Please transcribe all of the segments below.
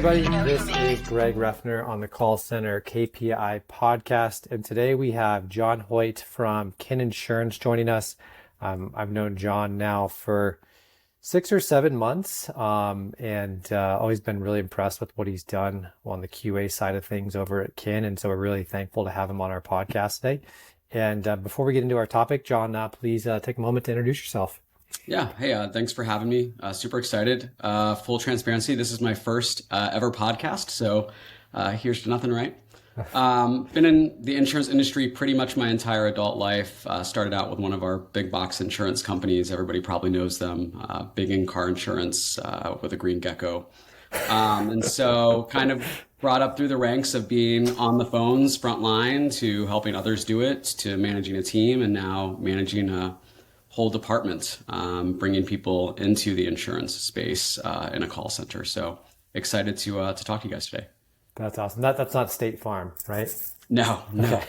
everybody. This is Greg Reffner on the Call Center KPI podcast. And today we have John Hoyt from Kin Insurance joining us. I've known John now for 6 or 7 months and always been really impressed with what he's done on the QA side of things over at Kin. And so we're really thankful to have him on our podcast today. And before we get into our topic, John, please take a moment to introduce yourself. Yeah. Hey, thanks for having me. Super excited. Full transparency. This is my first ever podcast. So here's to nothing, right? Been in the insurance industry pretty much my entire adult life. Started out with one of our big box insurance companies. Everybody probably knows them. Big in car insurance with a green gecko. And so kind of brought up through the ranks of being on the phones front line to helping others do it, to managing a team, and now managing a whole department, bringing people into the insurance space in a call center. So excited to talk to you guys today. That's awesome. That's not State Farm, right? No. Okay.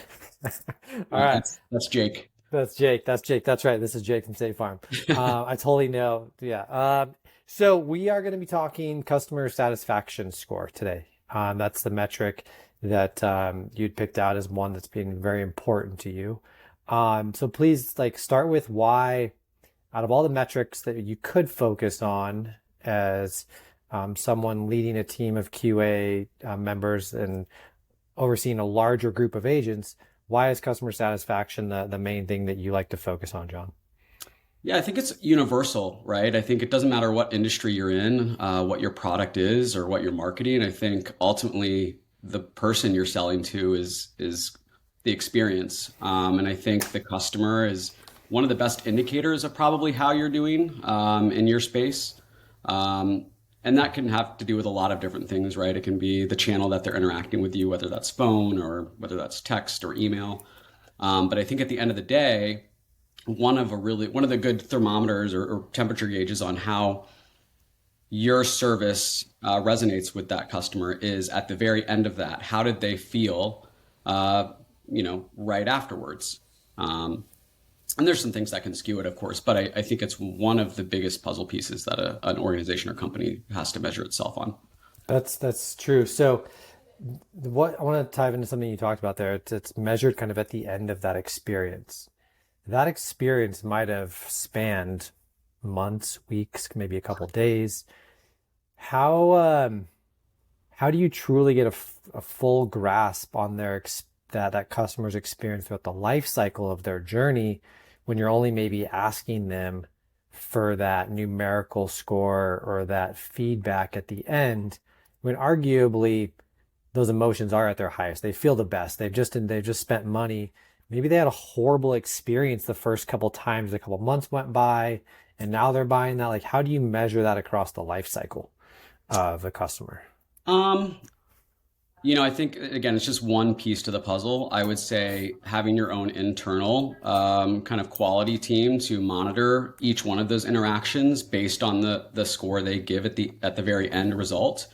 All right. That's Jake. That's Jake. That's right. This is Jake from State Farm. I totally know. Yeah. So we are going to be talking customer satisfaction score today. That's the metric that you'd picked out as one that's been very important to you. So please start with why, out of all the metrics that you could focus on as someone leading a team of QA members and overseeing a larger group of agents, why is customer satisfaction the main thing that you like to focus on, John? Yeah, I think it's universal, right? I think it doesn't matter what industry you're in, what your product is, or what you're marketing. I think ultimately the person you're selling to is the experience. And I think the customer is one of the best indicators of probably how you're doing in your space. And that can have to do with a lot of different things, right? It can be the channel that they're interacting with you, whether that's phone or whether that's text or email. But I think at the end of the day, one of the good thermometers or temperature gauges on how your service resonates with that customer is at the very end of that. How did they feel right afterwards? And there's some things that can skew it, of course, but I think it's one of the biggest puzzle pieces that an organization or company has to measure itself on. That's true. So what I want to dive into something you talked about there. It's measured kind of at the end of that experience. That experience might have spanned months, weeks, maybe a couple of days. How do you truly get a full grasp on that customer's experience throughout the life cycle of their journey when you're only maybe asking them for that numerical score or that feedback at the end, when arguably those emotions are at their highest? They feel the best. They've just spent money. Maybe they had a horrible experience the first couple times, a couple months went by, and now they're buying that. Like, how do you measure that across the life cycle of a customer? I think, again, it's just one piece to the puzzle. I would say having your own internal kind of quality team to monitor each one of those interactions based on the score they give at the very end result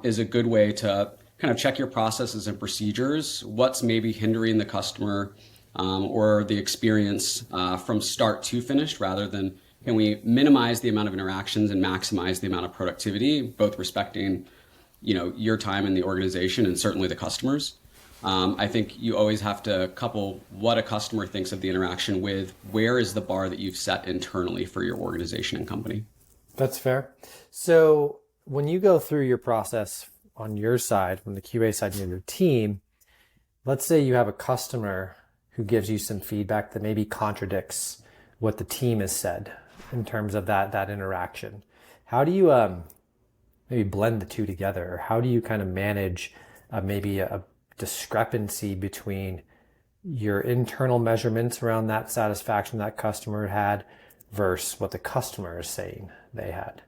is a good way to kind of check your processes and procedures. What's maybe hindering the customer or the experience from start to finish, rather than can we minimize the amount of interactions and maximize the amount of productivity, both respecting your time in the organization and certainly the customers. I think you always have to couple what a customer thinks of the interaction with where is the bar that you've set internally for your organization and company. That's fair. So when you go through your process on your side, from the QA side of your team, let's say you have a customer who gives you some feedback that maybe contradicts what the team has said in terms of that interaction. How do you maybe blend the two together? Or how do you kind of manage maybe a discrepancy between your internal measurements around that satisfaction that customer had versus what the customer is saying they had?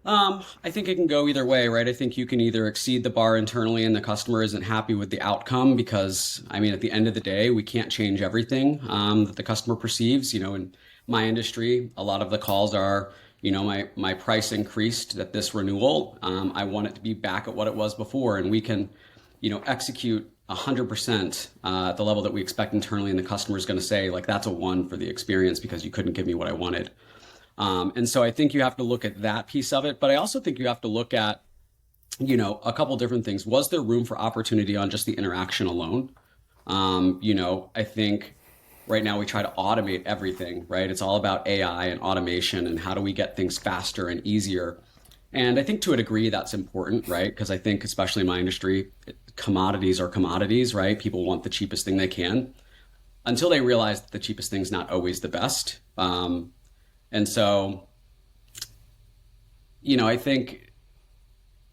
I think it can go either way, right? I think you can either exceed the bar internally and the customer isn't happy with the outcome because, at the end of the day, we can't change everything that the customer perceives. In my industry, a lot of the calls are, my price increased at this renewal. I want it to be back at what it was before. And we can, execute 100% at the level that we expect internally. And the customer is going to say, that's a 1 for the experience because you couldn't give me what I wanted. And so I think you have to look at that piece of it. But I also think you have to look at a couple different things. Was there room for opportunity on just the interaction alone? I think right now we try to automate everything, right? It's all about AI and automation and how do we get things faster and easier. And I think to a degree that's important, right? Because I think, especially in my industry, commodities are commodities, right? People want the cheapest thing they can until they realize that the cheapest thing's not always the best. And so, I think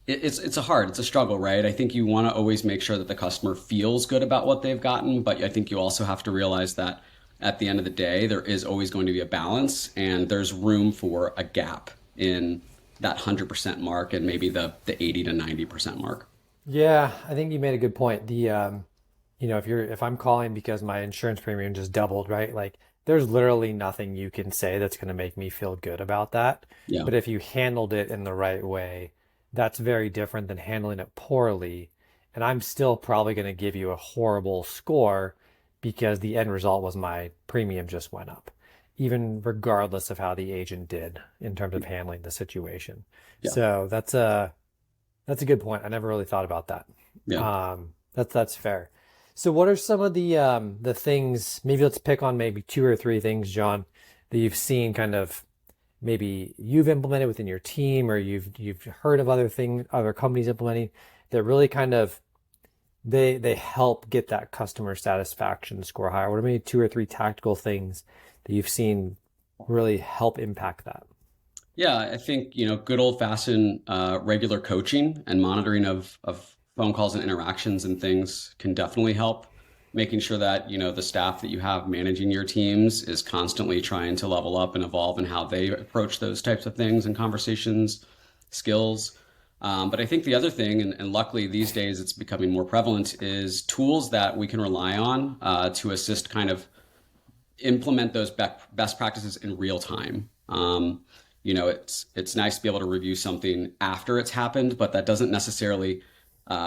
it's a struggle, right? I think you want to always make sure that the customer feels good about what they've gotten, but I think you also have to realize that at the end of the day, there is always going to be a balance, and there's room for a gap in that 100% mark and maybe the 80 to 90% mark. Yeah, I think you made a good point. If I'm calling because my insurance premium just doubled, right? Like there's literally nothing you can say that's going to make me feel good about that. Yeah. But if you handled it in the right way, that's very different than handling it poorly. And I'm still probably going to give you a horrible score because the end result was my premium just went up, even regardless of how the agent did in terms of handling the situation. Yeah. So that's a good point. I never really thought about that. Yeah. That's fair. So what are some of the things, maybe let's pick on maybe two or three things, John, that you've seen kind of maybe you've implemented within your team or you've heard of other companies implementing that really kind of they help get that customer satisfaction score higher. What are maybe two or three tactical things that you've seen really help impact that? Yeah, I think, good old fashioned regular coaching and monitoring of phone calls and interactions and things can definitely help. Making sure that, the staff that you have managing your teams is constantly trying to level up and evolve in how they approach those types of things and conversations, skills. But I think the other thing, and luckily these days it's becoming more prevalent, is tools that we can rely on to assist kind of implement those best practices in real time. It's nice to be able to review something after it's happened, but that doesn't necessarily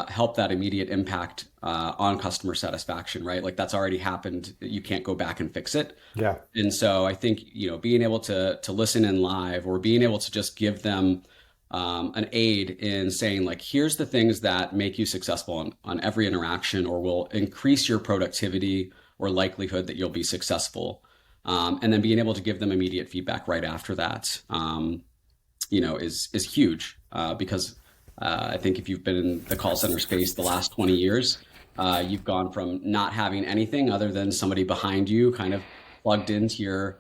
help that immediate impact on customer satisfaction, right? Like that's already happened. You can't go back and fix it. Yeah. And so I think, being able to listen in live or being able to just give them an aid in saying like, here's the things that make you successful on every interaction or will increase your productivity or likelihood that you'll be successful. And then being able to give them immediate feedback right after that, is huge because I think if you've been in the call center space the last 20 years, you've gone from not having anything other than somebody behind you kind of plugged into your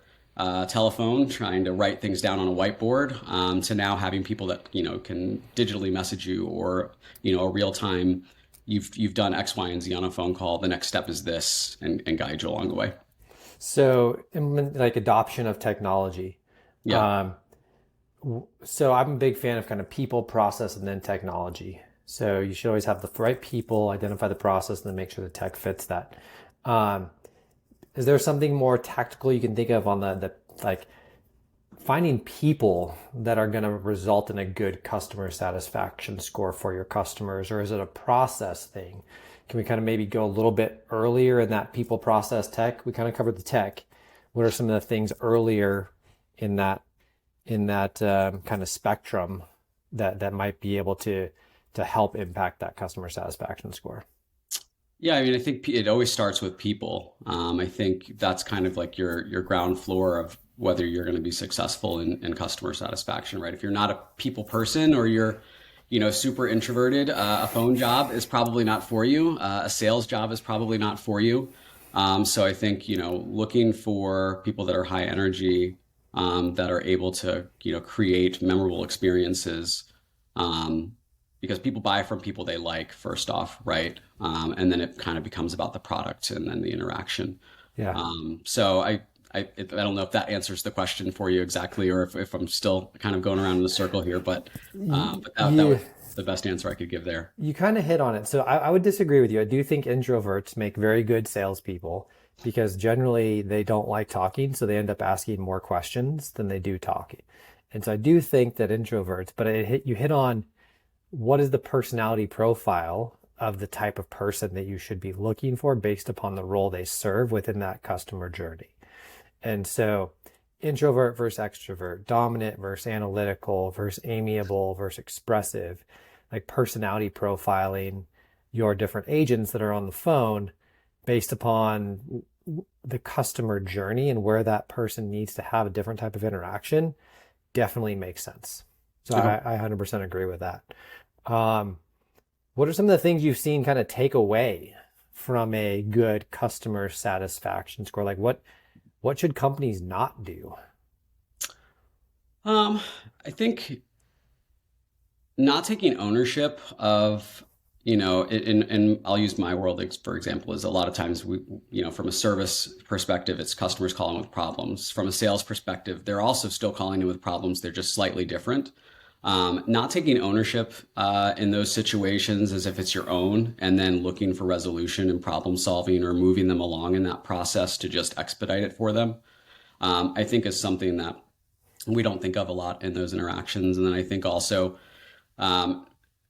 telephone trying to write things down on a whiteboard to now having people that, can digitally message you or, a real time, you've done X, Y, and Z on a phone call. The next step is this and guide you along the way. So like adoption of technology. Yeah. Um, so I'm a big fan of kind of people, process, and then technology. So you should always have the right people, identify the process, and then make sure the tech fits that. Um, is there something more tactical you can think of on the like finding people that are going to result in a good customer satisfaction score for your customers, or is it a process thing? Can we kind of maybe go a little bit earlier in that people process tech? We kind of covered the tech. What are some of the things earlier in that kind of spectrum that might be able to help impact that customer satisfaction score? Yeah, I mean, I think it always starts with people. I think that's kind of like your ground floor of whether you're going to be successful in customer satisfaction, right? If you're not a people person or you're, super introverted, a phone job is probably not for you. A sales job is probably not for you. So I think, looking for people that are high energy, that are able to, create memorable experiences. Because people buy from people they like first off, right? And then it kind of becomes about the product and then the interaction. Yeah. So I don't know if that answers the question for you exactly, or if I'm still kind of going around in a circle here, but that You was the best answer I could give there. you kind of hit on it. So I would disagree with you. I do think introverts make very good salespeople because generally they don't like talking, so they end up asking more questions than they do talking. And so I do think that introverts, but you hit on what is the personality profile of the type of person that you should be looking for based upon the role they serve within that customer journey. And so introvert versus extrovert, dominant versus analytical versus amiable versus expressive. like personality profiling your different agents that are on the phone based upon the customer journey and where that person needs to have a different type of interaction definitely makes sense. So Okay. I 100% agree with that. Um, what are some of the things you've seen kind of take away from a good customer satisfaction score? Like what should companies not do? Um, I think not taking ownership of, and I'll use my world for example, is a lot of times from a service perspective, it's customers calling with problems. From a sales perspective, they're also still calling in with problems. They're just slightly different. Not taking ownership in those situations as if it's your own, and then looking for resolution and problem solving or moving them along in that process to just expedite it for them, I think is something that we don't think of a lot in those interactions. And then I think also um,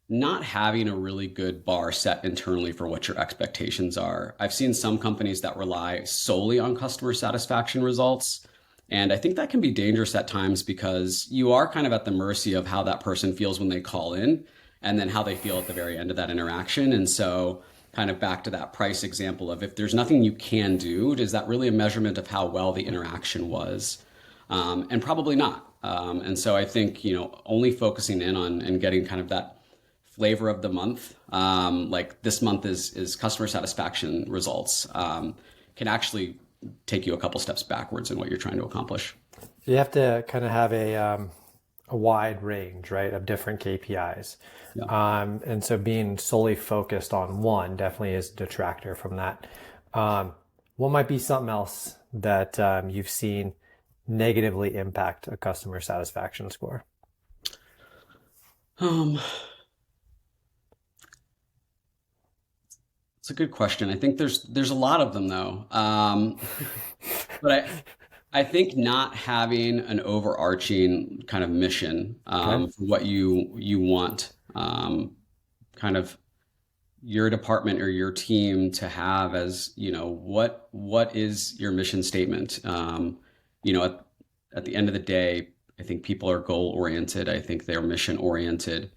not having a really good bar set internally for what your expectations are. I've seen some companies that rely solely on customer satisfaction results. And I think that can be dangerous at times because you are kind of at the mercy of how that person feels when they call in and then how they feel at the very end of that interaction. And so, kind of back to that price example of if there's nothing you can do, is that really a measurement of how well the interaction was? And probably not. And so I think, only focusing in on and getting kind of that flavor of the month, like this month is customer satisfaction results, can actually take you a couple steps backwards in what you're trying to accomplish. So you have to kind of have a wide range, right, of different KPIs. Yeah. And so being solely focused on one definitely is a detractor from that. What might be something else that you've seen negatively impact a customer satisfaction score? Um, it's a good question. I think there's a lot of them though. But I think not having an overarching kind of mission Okay. for what you want, kind of your department or your team to have as, what is your mission statement? You know, at the end of the day, I think people are goal oriented. I think they're mission oriented.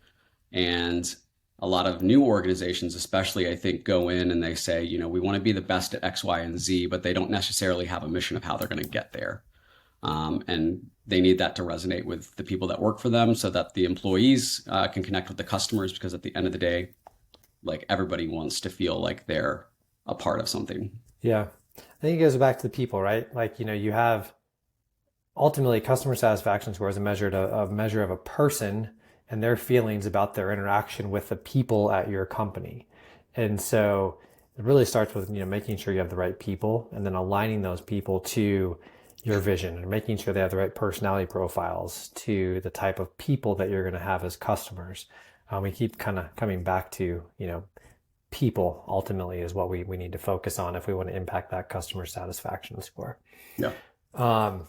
And a lot of new organizations, especially, I think, go in and they say, we want to be the best at X, Y, and Z, but they don't necessarily have a mission of how they're going to get there. And they need that to resonate with the people that work for them so that the employees can connect with the customers because at the end of the day, like everybody wants to feel like they're a part of something. Yeah. I think it goes back to the people, right? Like, you have ultimately customer satisfaction score is a measure of a person and their feelings about their interaction with the people at your company. And so it really starts with, making sure you have the right people and then aligning those people to your vision and making sure they have the right personality profiles to the type of people that you're going to have as customers. We keep kind of coming back to, people ultimately is what we need to focus on if we want to impact that customer satisfaction score. Yeah. Um,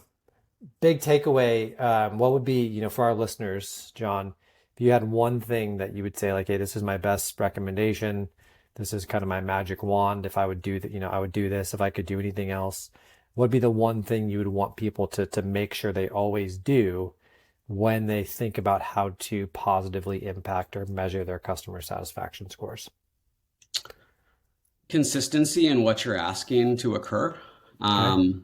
Big takeaway, what would be, for our listeners, John, if you had one thing that you would say, like, hey, this is my best recommendation. This is kind of my magic wand. If I would do that, I would do this. If I could do anything else, what would be the one thing you would want people to make sure they always do when they think about how to positively impact or measure their customer satisfaction scores? Consistency in what you're asking to occur. Okay.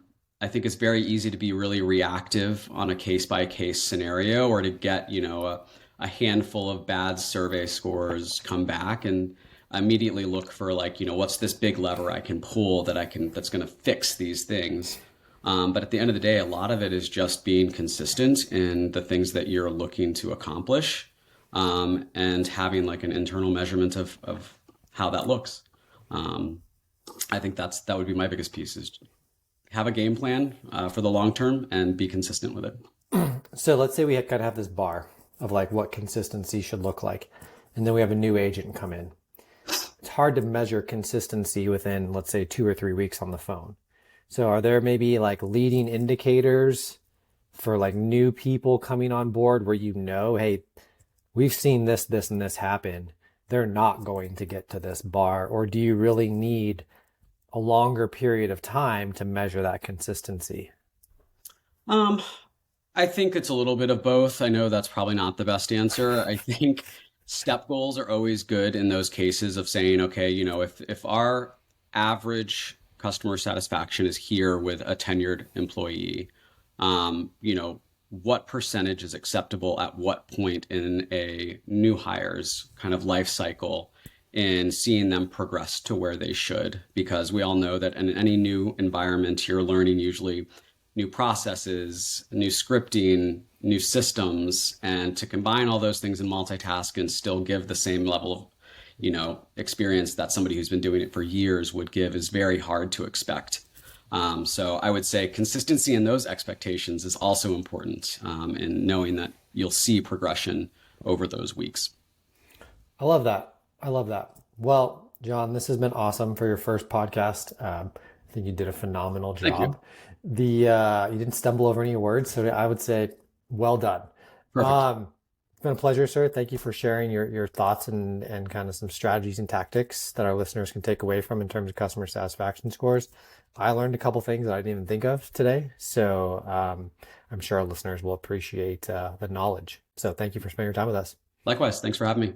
I think it's very easy to be really reactive on a case by case scenario or to get, a handful of bad survey scores come back and immediately look for like, what's this big lever I can pull that's going to fix these things. But at the end of the day, a lot of it is just being consistent in the things that you're looking to accomplish, and having like an internal measurement of how that looks. Um, I think that would be my biggest piece is have a game plan for the long term and be consistent with it. So let's say we kind of have this bar of like what consistency should look like, and then we have a new agent come in. It's hard to measure consistency within, let's say, 2 or 3 weeks on the phone. So are there maybe like leading indicators for like new people coming on board where hey, we've seen this, this, and this happen. They're not going to get to this bar. Or do you really need a longer period of time to measure that consistency? Um, I think it's a little bit of both. I know that's probably not the best answer. I think Step goals are always good in those cases of saying, okay, if our average customer satisfaction is here with a tenured employee, what percentage is acceptable at what point in a new hire's kind of life cycle in seeing them progress to where they should? Because we all know that in any new environment, you're learning usually new processes, new scripting, new systems, and to combine all those things and multitask and still give the same level of, experience that somebody who's been doing it for years would give is very hard to expect. So I would say consistency in those expectations is also important, in knowing that you'll see progression over those weeks. I love that. I love that. Well, John, this has been awesome for your first podcast. I think you did a phenomenal Thank you. job. You didn't stumble over any words, so I would say well done. Perfect. It's been a pleasure, sir. Thank you for sharing your thoughts and kind of some strategies and tactics that our listeners can take away from in terms of customer satisfaction scores. I learned a couple things that I didn't even think of today, so I'm sure our listeners will appreciate the knowledge. So thank you for spending your time with us. Likewise. Thanks for having me.